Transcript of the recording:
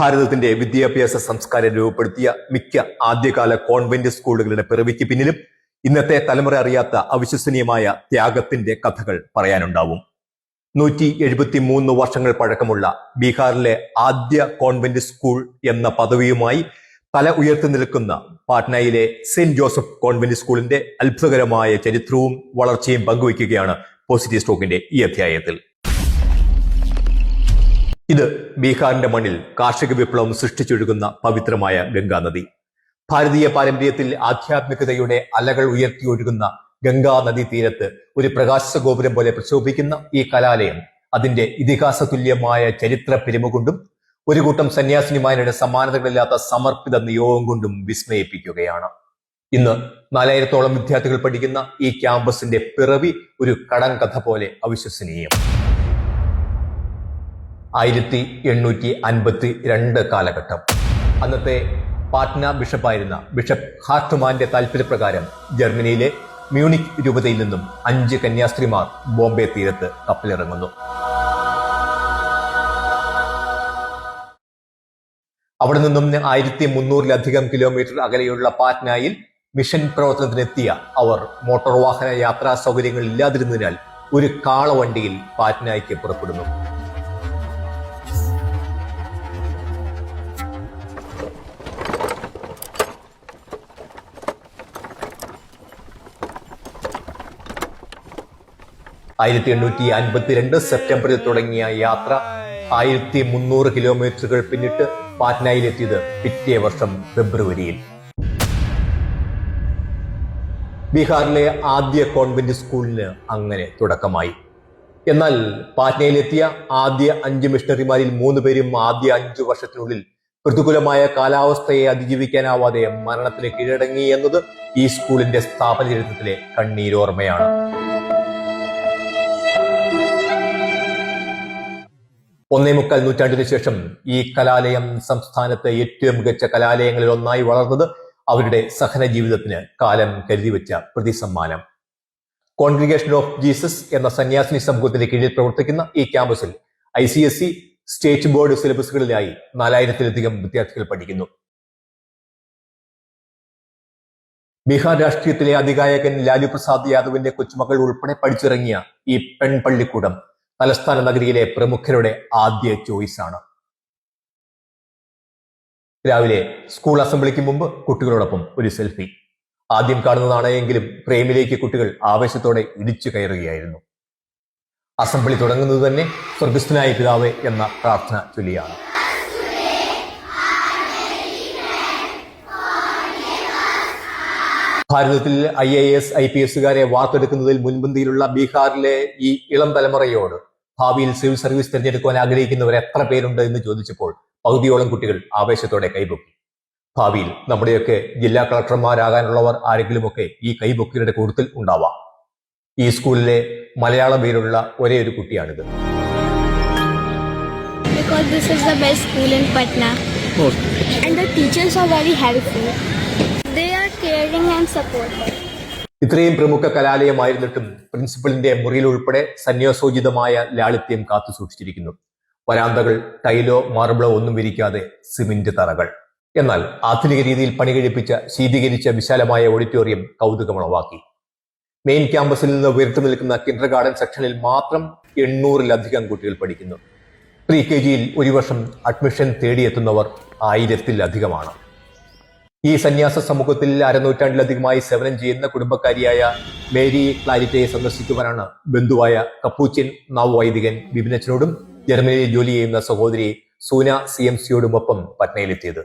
ഭാരതത്തിന്റെ വിദ്യാഭ്യാസ സംസ്കാരം രൂപപ്പെടുത്തിയ മിക്ക ആദ്യകാല കോൺവെന്റ് സ്കൂളുകളുടെ പിറവിക്ക് പിന്നിലും ഇന്നത്തെ തലമുറ അറിയാത്ത അവിശ്വസനീയമായ ത്യാഗത്തിന്റെ കഥകൾ പറയാനുണ്ടാവും. 173 വർഷങ്ങൾ പഴക്കമുള്ള ബീഹാറിലെ ആദ്യ കോൺവെന്റ് സ്കൂൾ എന്ന പദവിയുമായി തല ഉയർത്തി നിൽക്കുന്ന പാട്നയിലെ സെന്റ് ജോസഫ് കോൺവെന്റ് സ്കൂളിന്റെ അത്ഭുതകരമായ ചരിത്രവും വളർച്ചയും പങ്കുവയ്ക്കുകയാണ് പോസിറ്റീവ് സ്റ്റോക്കിന്റെ ഈ അധ്യായത്തിൽ. ഇത് ബീഹാറിന്റെ മണ്ണിൽ കാർഷിക വിപ്ലവം സൃഷ്ടിച്ചൊഴുകുന്ന പവിത്രമായ ഗംഗാനദി. ഭാരതീയ പാരമ്പര്യത്തിൽ ആധ്യാത്മികതയുടെ അലകൾ ഉയർത്തിയൊഴുകുന്ന ഗംഗാ നദീ തീരത്ത് ഒരു പ്രകാശ ഗോപുരം പോലെ പ്രശോഭിക്കുന്ന ഈ കലാലയം അതിന്റെ ഇതിഹാസ തുല്യമായ ചരിത്ര പെരുമ കൊണ്ടും ഒരു കൂട്ടം സന്യാസിനിമാരുടെ സമാനതകളില്ലാത്ത സമർപ്പിത നിയോഗം കൊണ്ടും വിസ്മയിപ്പിക്കുകയാണ്. ഇന്ന് 4000-ഓളം വിദ്യാർത്ഥികൾ പഠിക്കുന്ന ഈ ക്യാമ്പസിന്റെ പിറവി ഒരു കടങ്കഥ പോലെ അവിശ്വസനീയം. 1852 കാലഘട്ടം. അന്നത്തെ പാട്ന ബിഷപ്പായിരുന്ന ബിഷപ്പ് ഹാർട്ട്മാന്റെ താല്പര്യപ്രകാരം ജർമ്മനിയിലെ മ്യൂണിക് രൂപതയിൽ നിന്നും 5 കന്യാസ്ത്രീമാർ ബോംബെ തീരത്ത് കപ്പലിറങ്ങുന്നു. അവിടെ നിന്നും 1300-ലധികം കിലോമീറ്റർ അകലെയുള്ള പാറ്റ്നയിൽ മിഷൻ പ്രവർത്തനത്തിനെത്തിയ അവർ മോട്ടോർ വാഹന യാത്രാ സൗകര്യങ്ങൾ ഇല്ലാതിരുന്നതിനാൽ ഒരു കാളവണ്ടിയിൽ പാറ്റ്നയ്ക്ക് പുറപ്പെടുന്നു. സെപ്റ്റംബറിൽ തുടങ്ങിയ യാത്ര 1300 കിലോമീറ്ററുകൾ പിന്നിട്ട് പാറ്റ്നയിലെത്തിയത് പിറ്റേ വർഷം ഫെബ്രുവരിയിൽ. ബീഹാറിലെ ആദ്യ കോൺവെന്റ് സ്കൂളിന് അങ്ങനെ തുടക്കമായി. എന്നാൽ പാറ്റ്നയിലെത്തിയ ആദ്യ 5 മിഷണറിമാരിൽ 3 പേരും ആദ്യ 5 വർഷത്തിനുള്ളിൽ പ്രതികൂലമായ കാലാവസ്ഥയെ അതിജീവിക്കാനാവാതെ മരണത്തിന് കീഴടങ്ങി എന്നത് ഈ സ്കൂളിന്റെ സ്ഥാപന ചരിത്രത്തിലെ കണ്ണീരോർമ്മയാണ്. 1.25 നൂറ്റാണ്ടിനു ശേഷം ഈ കലാലയം സംസ്ഥാനത്തെ ഏറ്റവും മികച്ച കലാലയങ്ങളിൽ ഒന്നായി വളർന്നത് അവരുടെ സഹന ജീവിതത്തിന് കാലം കരുതിവെച്ച പ്രതിസമ്മാനം. കോൺഗ്രിഗേഷൻ ഓഫ് ജീസസ് എന്ന സന്യാസിനി സമൂഹത്തിന്റെ കീഴിൽ പ്രവർത്തിക്കുന്ന ഈ ക്യാമ്പസിൽ ICSE സ്റ്റേറ്റ് ബോർഡ് സിലബസുകളിലായി 4000-ലധികം വിദ്യാർത്ഥികൾ പഠിക്കുന്നു. ബീഹാർ രാഷ്ട്രീയത്തിലെ അതികായകൻ ലാലു പ്രസാദ് യാദവിന്റെ കൊച്ചുമകൾ ഉൾപ്പെടെ പഠിച്ചിറങ്ങിയ ഈ പെൺപള്ളിക്കൂടം തലസ്ഥാന നഗരിയിലെ പ്രമുഖരുടെ ആദ്യ ചോയ്സാണ്. രാവിലെ സ്കൂൾ അസംബ്ലിക്ക് മുമ്പ് കുട്ടികളോടൊപ്പം ഒരു സെൽഫി. ആദ്യം കാണുന്നതാണ് എങ്കിലും ഫ്രെയിമിലേക്ക് കുട്ടികൾ ആവേശത്തോടെ ഇടിച്ചു കയറുകയായിരുന്നു. അസംബ്ലി തുടങ്ങുന്നത് തന്നെ സ്വർഗസ്ഥനായ പിതാവേ എന്ന പ്രാർത്ഥന ചൊല്ലിയാണ്. ഭാരതത്തിൽ IAS IPSകാരെ വാർത്തെടുക്കുന്നതിൽ മുൻപന്തിയിലുള്ള ബീഹാറിലെ ഈ ഇളം തലമുറയോട് ഭാവിയിൽ സിവിൽ സർവീസ് തിരഞ്ഞെടുക്കുവാൻ ആഗ്രഹിക്കുന്നവർ എത്ര പേരുണ്ട് എന്ന് ചോദിച്ചപ്പോൾ പകുതിയോളം കുട്ടികൾ ആവേശത്തോടെ കൈപൊക്കി. ഭാവിയിൽ നമ്മുടെയൊക്കെ ജില്ലാ കളക്ടർമാരാകാനുള്ളവർ ആരെങ്കിലുമൊക്കെ ഈ കൈപൊക്കിയുടെ കൂട്ടത്തിൽ ഉണ്ടാവാം. ഈ സ്കൂളിലെ മലയാളം പേരുള്ള ഒരേ ഒരു കുട്ടിയാണിത്. Because this is the best school in Patna. And the teachers are very helpful. They are caring and supportive. ഇത്രയും പ്രമുഖ കലാലയമായിരുന്നിട്ടും പ്രിൻസിപ്പലിന്റെ മുറിയിൽ ഉൾപ്പെടെ സന്യാസോചിതമായ ലാളിത്യം കാത്തു സൂക്ഷിച്ചിരിക്കുന്നു. വരാന്തകൾ ടൈലോ മാർബിളോ ഒന്നും വിരിക്കാതെ സിമന്റ് തറകൾ. എന്നാൽ ആധുനിക രീതിയിൽ പണി കഴിപ്പിച്ച ശീതീകരിച്ച വിശാലമായ ഓഡിറ്റോറിയം കൗതുകമുളവാക്കി. മെയിൻ ക്യാമ്പസിൽ നിന്ന് ഉയർത്തു നിൽക്കുന്ന കിൻഡർ ഗാർഡൻ സെക്ഷനിൽ മാത്രം 800-ലധികം കുട്ടികൾ പഠിക്കുന്നു. PKGയിൽ ഒരു വർഷം അഡ്മിഷൻ തേടിയെത്തുന്നവർ 1000-ലധികമാണ്. ഈ സന്യാസ സമൂഹത്തിൽ അരനൂറ്റാണ്ടിലധികമായി സേവനം ചെയ്യുന്ന കുടുംബക്കാരിയായ മേരി ക്ലാരിറ്റയെ സന്ദർശിക്കുവാനാണ് ബന്ധുവായ കപ്പൂച്ചിൻ നവവൈദികൻ ബിബിനച്ചനോടും ജർമ്മനിയിൽ ജോലി ചെയ്യുന്ന സഹോദരി സൂന CMCയോടുമൊപ്പം പട്നയിലെത്തിയത്.